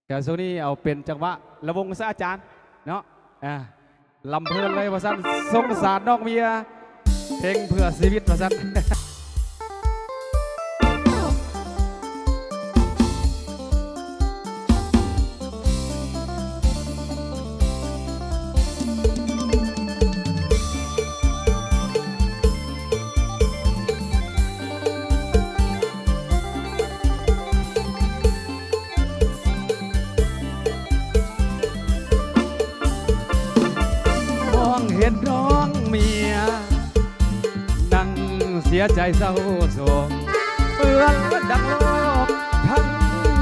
แกโซนี่เอาเป็นจังหวะระวงซะอาจารย์เนาะลำเพลินเลยว่าสั้นสงสารน้องเมียเพลงเพื่อชีวิตว่าสั้นเห็นน้องเมียนั่งเสียใจเศร้าโศกเปื้อนดังโลกทั้ง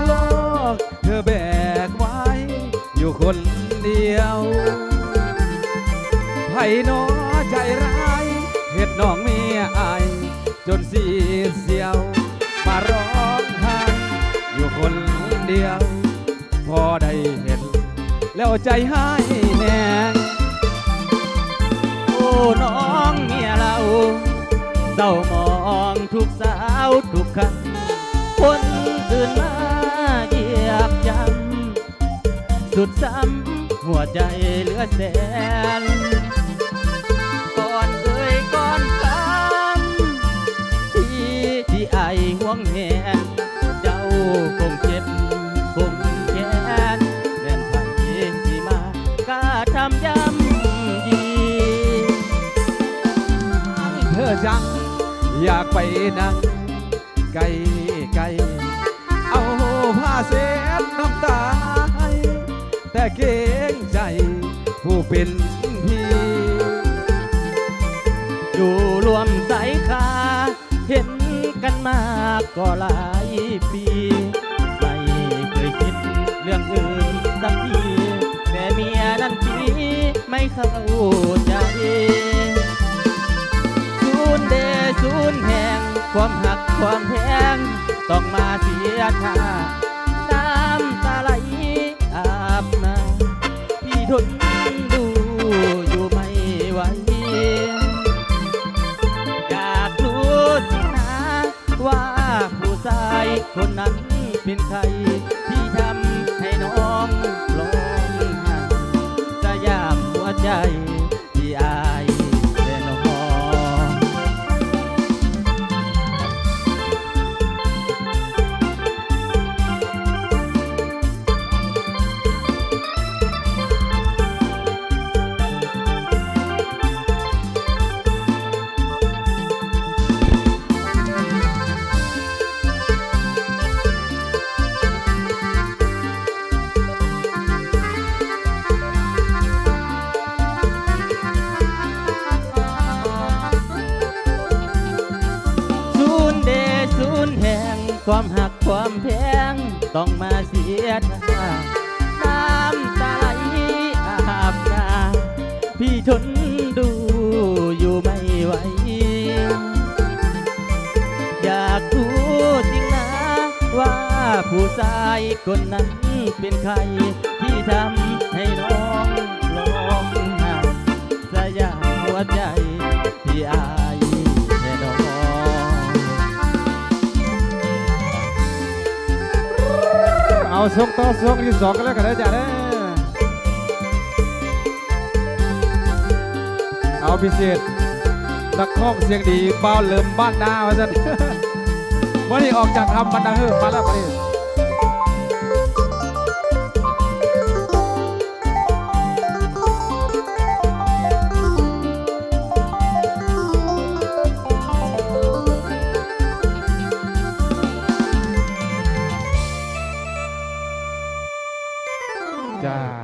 โลกเธอแบกไว้อยู่คนเดียวไผ่น้อใจร้ายเห็นน้องเมียอายจนสีเสียวมาร้องไห้อยู่คนเดียวพอได้เห็นแล้วใจหายแน่น้องเมียเราเศร้ามองทุกสาวทุกคำคนอื่นมาเหยียบย่ำสุดซ้ำหัวใจเหลือแสนก่อนเคยก่อนคำที่ไอห่วงแหนเจ้าคงเจ็บคงแค้นแม่นไผที่มากล้าทำย้ำเธอจังอยากไปนั่งไกลไกลเอาผ้าเช็ดน้ำตาแต่เกรงใจผู้เป็นพี่อยู่รวมสายขาเห็นกันมาก็หลายปีไม่เคยคิดเรื่องอื่นสักทีแต่เมียนั้นทีไม่เข้าใจศูนย์แห่งความหักความแพงต้องมาเสียท่าน้ำตาไหลอาบมาพี่ทนดูอยู่ไม่ไหวอยากรู้สินะว่าผู้ชายคนนั้นเป็นใครที่ทำให้น้องร้องไห้สยามหัวใจที่อายความหักความแพงต้องมาเสียท่าน้ำตาไหลอาบหน้าพี่ทนดูอยู่ไม่ไหวอยากรู้จริงนะว่าผู้ชายคนนั้นเป็นใครที่ทำให้น้องร้องไห้สยามหัวใจที่อายแค่น้องเอาส่งต่อส่งที่สองกันแล้วกันนะจ๊ะเนี่ยเอาพิเศษนักข้องเสียงดีเบาเริ่มบ้านนาว่าสันวันนี้ออกจากทำบรรดาเฮือมาแล้วประเดี๋ยวจ้า